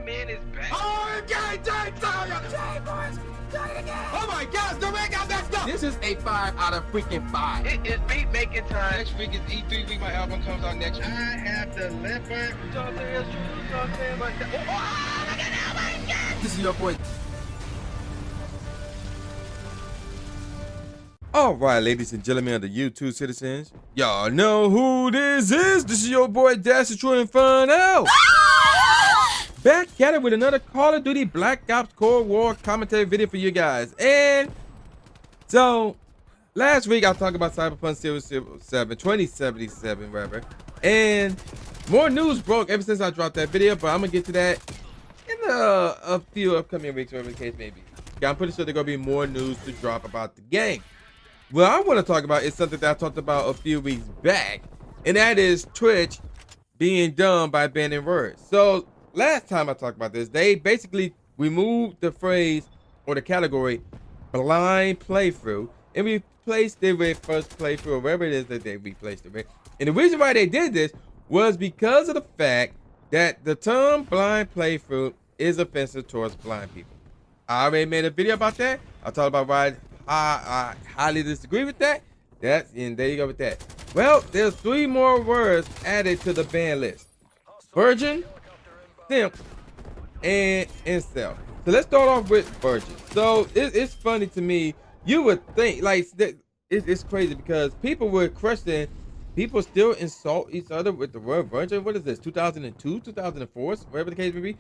man is back. Oh, my gosh, the ring got messed up. This is a 5 out of freaking 5. It is beat making time. Next week is E3 week. My album comes out next week. I have delivered. This is your boy. All right, ladies and gentlemen of the YouTube citizens, y'all know who this is. This is your boy Dash the True Inferno. Back at it with another Call of Duty Black Ops Cold War commentary video for you guys. And so last week I talked about Cyberpunk 2077, whatever. And more news broke ever since I dropped that video, but I'm gonna get to that in a few upcoming weeks, whatever the case may be. Yeah, I'm pretty sure there's gonna be more news to drop about the game. What I want to talk about is something that I talked about a few weeks back, and that is Twitch being done by banning words. So last time I talked about this, they basically removed the phrase or the category blind playthrough and replaced it with first playthrough or whatever it is that they replaced it with. And the reason why they did this was because of the fact that the term blind playthrough is offensive towards blind people. I already made a video about that. I talked about why I highly disagree with that. And there you go with that. Well, there's 3 more words added to the ban list: virgin, simp, and incel. So let's start off with virgin. So it's funny to me. You would think like it's crazy because people would question. People still insult each other with the word virgin. What is this? 2002, 2004, whatever the case may be.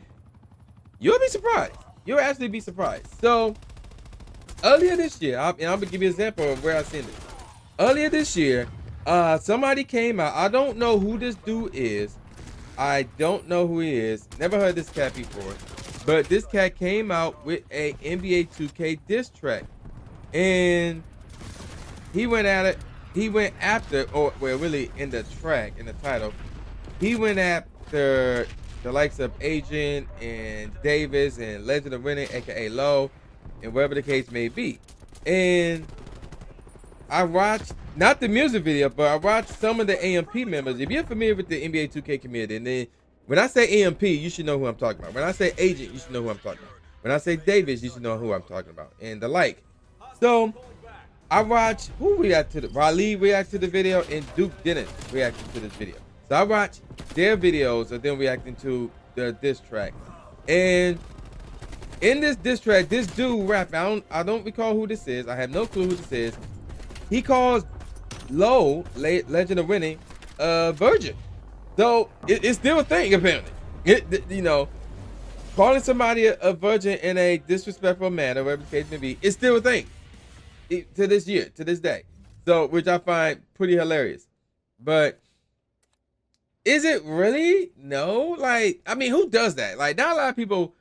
You'll be surprised. You'll actually be surprised. So earlier this year, and I'm gonna give you an example of where I seen it. Earlier this year, somebody came out. I don't know who this dude is. I don't know who he is. Never heard this cat before. But this cat came out with a NBA 2K diss track, and he went at it. He went after, or well, really in the track, in the title, he went after the likes of Agent and Davis and Legend of Winning, aka Low, and whatever the case may be. And I watched not the music video, but I watched some of the AMP members. If you're familiar with the NBA 2K community, and then when I say AMP, you should know who I'm talking about. When I say Agent, you should know who I'm talking about. When I say Davis, you should know who I'm talking about, and the like. So I watched who react to the Raleigh react to the video, and Duke Dennis reacted to this video. So I watched their videos of them reacting to the diss track. And in this diss track, this dude rap, I don't recall who this is. I have no clue who this is. He calls Low, Legend of Winning, virgin. So it's still a thing apparently. You know, calling somebody a virgin in a disrespectful manner, whatever the case may be, it's still a thing to this year, to this day. So, which I find pretty hilarious. But is it really? No. Like, I mean, who does that? Like, not a lot of people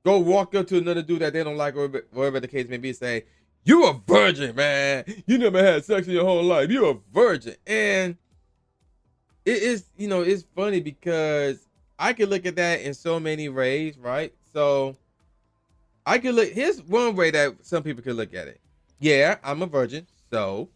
go walk up to another dude that they don't like, or whatever the case may be, say, "You a virgin, man. You never had sex in your whole life. You a virgin." And it is, you know, it's funny because I could look at that in so many ways, right? So I could look, here's one way that some people could look at it. Yeah, I'm a virgin, so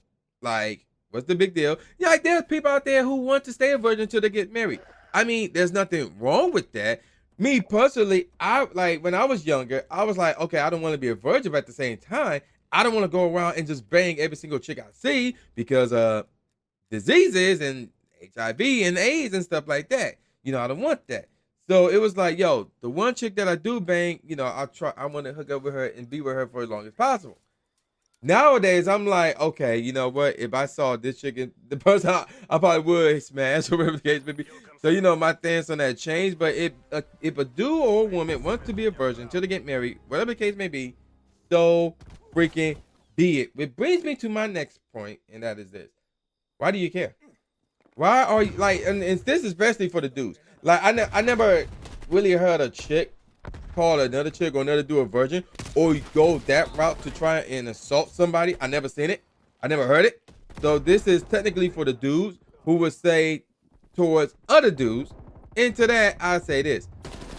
like, what's the big deal? Yeah, like there's people out there who want to stay a virgin until they get married. I mean, there's nothing wrong with that. Me personally, I like when I was younger, I was like, okay, I don't want to be a virgin, but at the same time, I don't want to go around and just bang every single chick I see because diseases and HIV and AIDS and stuff like that. You know, I don't want that. So it was like, yo, the one chick that I do bang, you know, I want to hook up with her and be with her for as long as possible. Nowadays, I'm like, okay, you know what? If I saw this chick, the person I probably would smash or whatever the case may be. So, you know, my stance on that changed. But if a dude or a woman wants to be a virgin until they get married, whatever the case may be, so freaking be it. Which brings me to my next point, and that is this. Why do you care? Why are you, like, and this is especially for the dudes. Like, I never really heard a chick call another chick or another dude a virgin, or you go that route to try and assault somebody. I never seen it. I never heard it. So this is technically for the dudes who would say towards other dudes. And to that, I say this.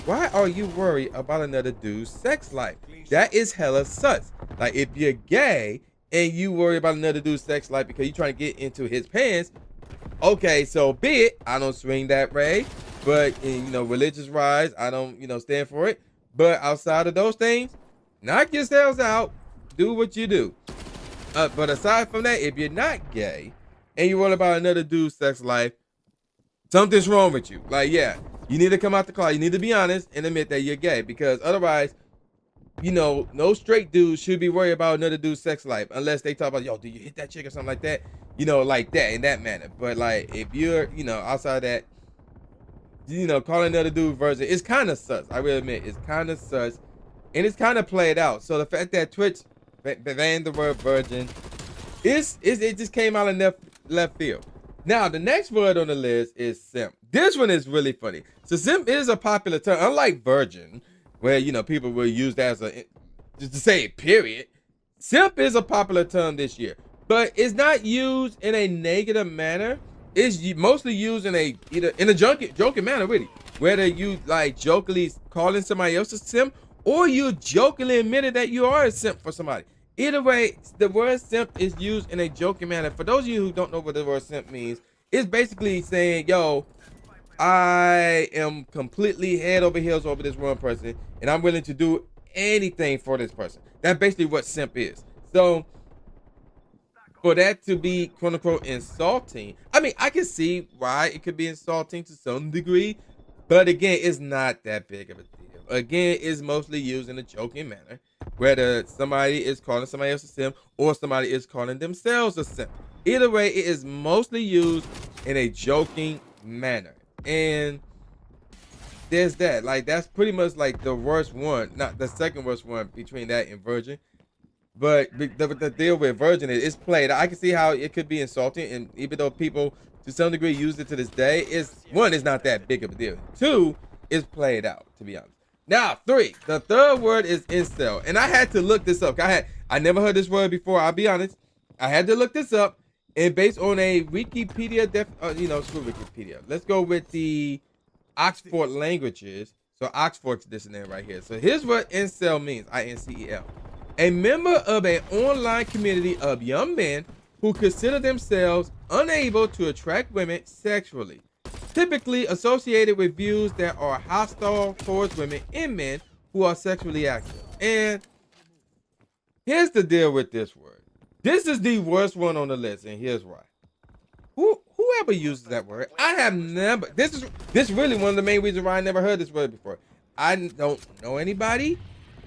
Why are you worried about another dude's sex life? That is hella sus. Like, if you're gay and you worry about another dude's sex life because you're trying to get into his pants, okay, so be it. I don't swing that way. but you know, religious rise, I don't, you know, stand for it. But outside of those things, knock yourselves out, do what you do. But aside from that, if you're not gay and you're worried about another dude's sex life, something's wrong with you. Like, yeah, you need to come out the closet. You need to be honest and admit that you're gay, because otherwise, you know, no straight dude should be worried about another dude's sex life unless they talk about, yo, do you hit that chick or something like that? You know, like that, in that manner. But like, if you're, you know, outside that, you know, calling another dude virgin, it's kind of sus. I will admit, it's kind of sus, and it's kind of played out. So the fact that Twitch banned the word virgin, it just came out of left field. Now, the next word on the list is simp. This one is really funny. So simp is a popular term, unlike virgin, where, you know, people will use that as a, just to say it, period. Simp is a popular term this year, but it's not used in a negative manner. It's mostly used in a joking manner, really. Whether you like jokingly calling somebody else a simp, or you jokingly admitted that you are a simp for somebody. Either way, the word simp is used in a joking manner. For those of you who don't know what the word simp means, it's basically saying, yo, I am completely head over heels over this one person, and I'm willing to do anything for this person. That's basically what simp is. So for that to be quote unquote insulting, I mean, I can see why it could be insulting to some degree, but again, it's not that big of a deal. Again, it's mostly used in a joking manner, whether somebody is calling somebody else a simp or somebody is calling themselves a simp. Either way, it is mostly used in a joking manner. And there's that. Like, that's pretty much like the worst one, not the second worst one between that and virgin. But the deal with virgin is it's played. I can see how it could be insulting, and even though people to some degree use it to this day, it's not that big of a deal. Two, it's played out, to be honest. Now, three, the third word is incel, and I had to look this up. I never heard this word before. I'll be honest. I had to look this up, and based on a Wikipedia, screw Wikipedia. Let's go with the Oxford languages. So Oxford's this and that right here. So here's what incel means. I-N-C-E-L. A member of an online community of young men who consider themselves unable to attract women sexually, typically associated with views that are hostile towards women and men who are sexually active. And here's the deal with this word. This is the worst one on the list, and here's why. Whoever uses that word, I have never. This is really one of the main reasons why I never heard this word before. I don't know anybody,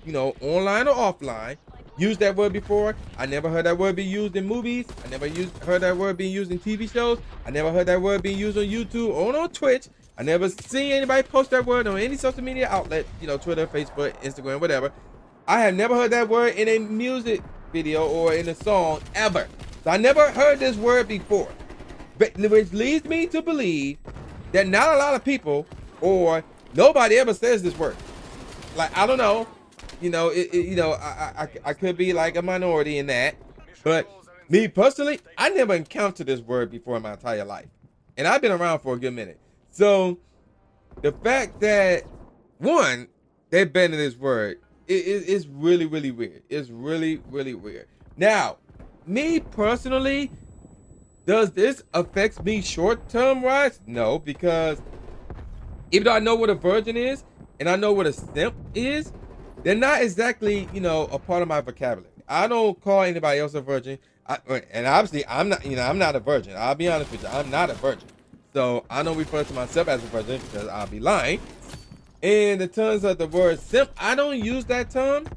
you know, online or offline, used that word before. I never heard that word be used in movies. I never heard that word being used in TV shows. I never heard that word being used on YouTube or on Twitch. I never seen anybody post that word on any social media outlet, you know, Twitter, Facebook, Instagram, whatever. I have never heard that word in a music video or in a song ever. So I never heard this word before, but which leads me to believe that not a lot of people or nobody ever says this word. Like, I don't know. You know, I could be like a minority in that, but me personally, I never encountered this word before in my entire life, and I've been around for a good minute. So the fact that one, they're banning this word, it's really, really weird. It's really, really weird. Now, me personally, does this affect me short-term wise? No, because even though I know what a virgin is and I know what a simp is, they're not exactly, you know, a part of my vocabulary. I don't call anybody else a virgin. And obviously, I'm not a virgin. I'll be honest with you. I'm not a virgin. So I don't refer to myself as a virgin because I'll be lying. In the terms of the word simp, I don't use that term.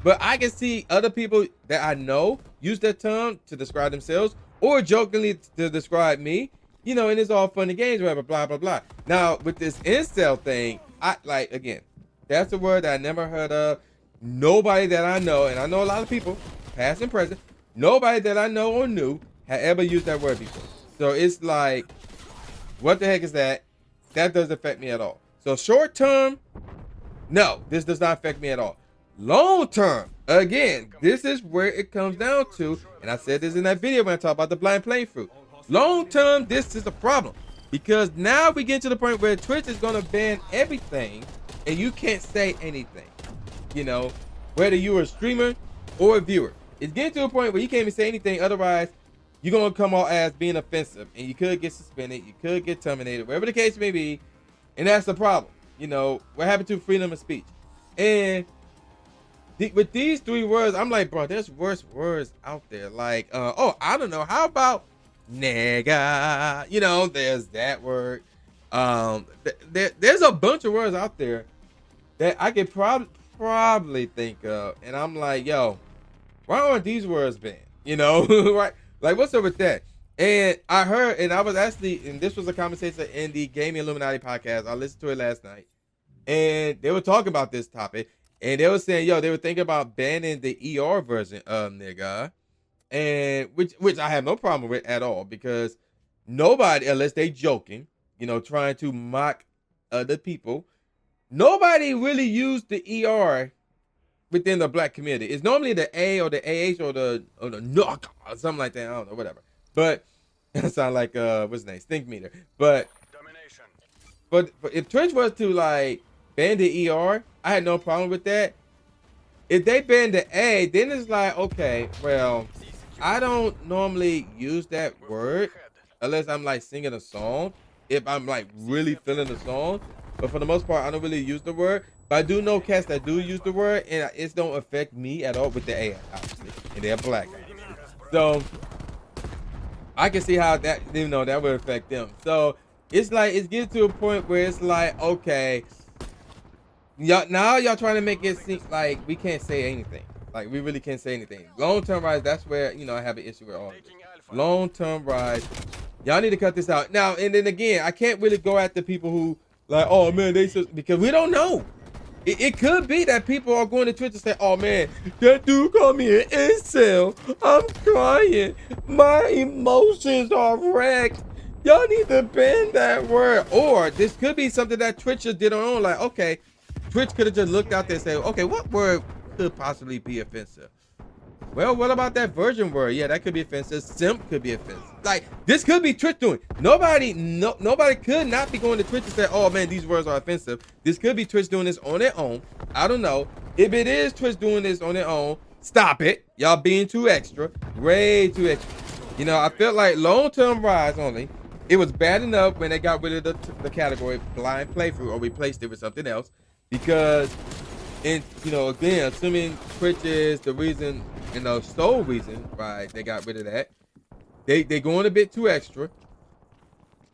But I can see other people that I know use that term to describe themselves or jokingly to describe me. You know, and it's all fun and games, whatever, blah, blah, blah. Now, with this incel thing, again, that's a word that I never heard of. Nobody that I know, and I know a lot of people, past and present, nobody that I know or knew had ever used that word before. So it's like, what the heck is that? That doesn't affect me at all. So short term, no, this does not affect me at all. Long term, again, this is where it comes down to, and I said this in that video when I talked about the blind playing fruit. Long term, this is a problem because now we get to the point where Twitch is going to ban everything and you can't say anything, you know, whether you're a streamer or a viewer. It's getting to a point where you can't even say anything, otherwise you're going to come out as being offensive and you could get suspended, you could get terminated, whatever the case may be. And that's the problem. You know, what happened to freedom of speech? And with these 3 words, I'm like, bro, there's worse words out there. Like, oh, I don't know. How about nigga? You know, there's that word. There's a bunch of words out there that I could probably think of. And I'm like, yo, why aren't these words banned? You know, right? Like, what's up with that? And I heard, and I was actually, and this was a conversation in the Gaming Illuminati podcast. I listened to it last night. And they were talking about this topic. And they were saying, yo, they were thinking about banning the ER version of nigga. And which I have no problem with at all. Because nobody, unless they joking, you know, trying to mock other people, nobody really used the ER within the black community. It's normally the A or the AH or the knock or something like that. I don't know, whatever. But it sound like what's his name? Stink meter. But if Twitch was to like ban the ER, I had no problem with that. If they ban the A, then it's like, okay, well, I don't normally use that word unless I'm like singing a song. If I'm like really feeling the song, but for the most part, I don't really use the word. But I do know cats that do use the word, and it don't affect me at all with the A, obviously, and they're black. So I can see how that, you know, that would affect them. So it's like, it's getting to a point where it's like, okay, y'all trying to make it seem like we can't say anything. Like, we really can't say anything. Long-term rise, that's where, you know, I have an issue with all of it. Long-term rise, y'all need to cut this out. Now, and then again, I can't really go after people who, like, oh, man, because we don't know. It could be that people are going to Twitch and say, oh, man, that dude called me an incel. I'm crying. My emotions are wrecked. Y'all need to ban that word. Or this could be something that Twitch just did on their own. Like, okay, Twitch could have just looked out there and said, okay, what word could possibly be offensive? Well, what about that virgin word? Yeah, that could be offensive. Simp could be offensive. Like, this could be Twitch doing. Nobody could not be going to Twitch and say, oh man, these words are offensive. This could be Twitch doing this on their own. I don't know. If it is Twitch doing this on their own, stop it. Y'all being too extra. Way too extra. You know, I felt like long-term rise only. It was bad enough when they got rid of the category blind playthrough or replaced it with something else. Because, and you know, again, assuming Twitch is the reason, you know, sole reason why they got rid of that, they going a bit too extra.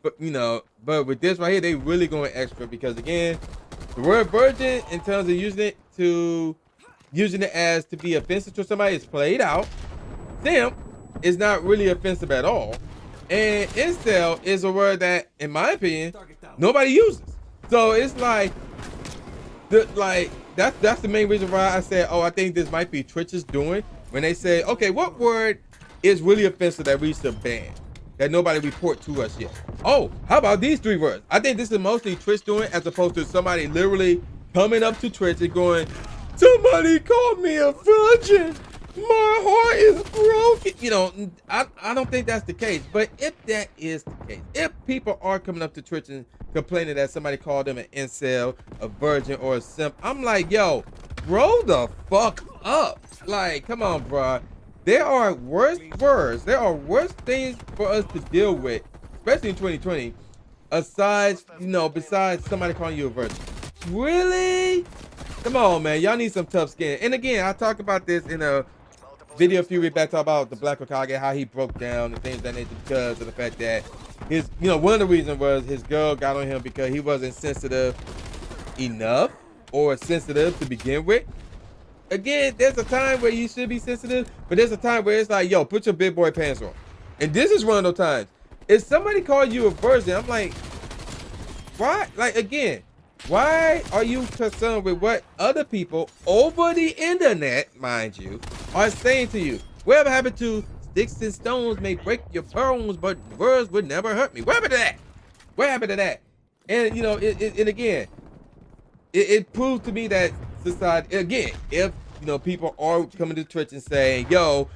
But you know, but with this right here, they really going extra because again, the word virgin in terms of using it as to be offensive to somebody is played out. Simp is not really offensive at all, and incel is a word that, in my opinion, nobody uses. So it's like. That's the main reason why I said, oh, I think this might be Twitch is doing when they say, okay, what word is really offensive that we should ban that nobody report to us yet? Oh, how about these 3 words? I think this is mostly Twitch doing as opposed to somebody literally coming up to Twitch and going, somebody called me a virgin. My heart is broken. You know, I don't think that's the case. But if that is the case, if people are coming up to Twitch and complaining that somebody called them an incel, a virgin, or a simp, I'm like, yo, grow the fuck up. Like, come on, bro. There are worse words. There are worse things for us to deal with, especially in 2020, besides somebody calling you a virgin. Really? Come on, man. Y'all need some tough skin. And again, I talked about this in a video a few weeks back, talk about the Black Hokage, how he broke down and things of that nature because of the fact that his, you know, one of the reasons was his girl got on him because he wasn't sensitive enough or sensitive to begin with. Again, there's a time where you should be sensitive, but there's a time where it's like, yo, put your big boy pants on. And this is one of those times. If somebody called you a virgin, I'm like, why? Like, again, why are you concerned with what other people over the internet, mind you, are saying to you? Whatever happened to sticks and stones may break your bones, but words would never hurt me? What happened to that? What happened to that? And, you know, and again, it proved to me that society, again, if, you know, people are coming to Twitch and saying, yo,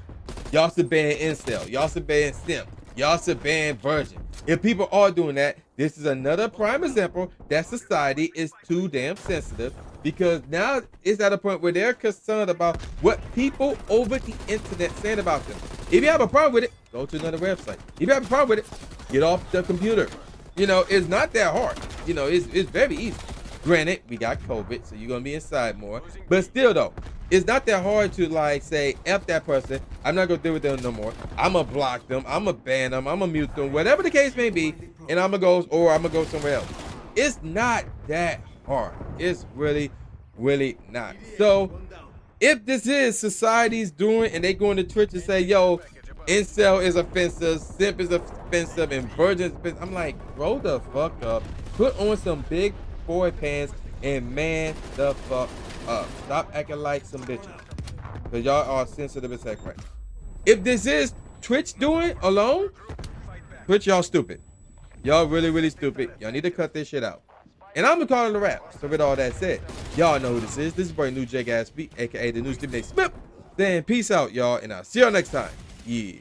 y'all should ban incel, y'all should ban simp, y'all should ban virgin. If people are doing that, this is another prime example that society is too damn sensitive, because now it's at a point where they're concerned about what people over the internet saying about them. If you have a problem with it, go to another website. If you have a problem with it, get off the computer. You know, it's not that hard. you know, it's very easy. Granted, we got COVID, so you're gonna be inside more. But still though, it's not that hard to like say, F that person, I'm not gonna deal with them no more. I'm gonna block them, I'm gonna ban them, I'm gonna mute them, whatever the case may be, and I'm gonna go somewhere else. It's not that hard. It's really, really not. So if this is society's doing and they go into Twitch and say, yo, incel is offensive, simp is offensive, and virgin is offensive, I'm like, grow the fuck up, put on some big boy pants and man the fuck up. Stop acting like some bitches, because y'all are sensitive as heck right now. If this is Twitch doing alone, Twitch, y'all stupid. Y'all really, really stupid. Y'all need to cut this shit out. And I'm gonna call it a wrap. So with all that said, y'all know who this is. This is brand new Jake Aspie, aka the new Simp. Then peace out, y'all, and I'll see y'all next time. Yeah.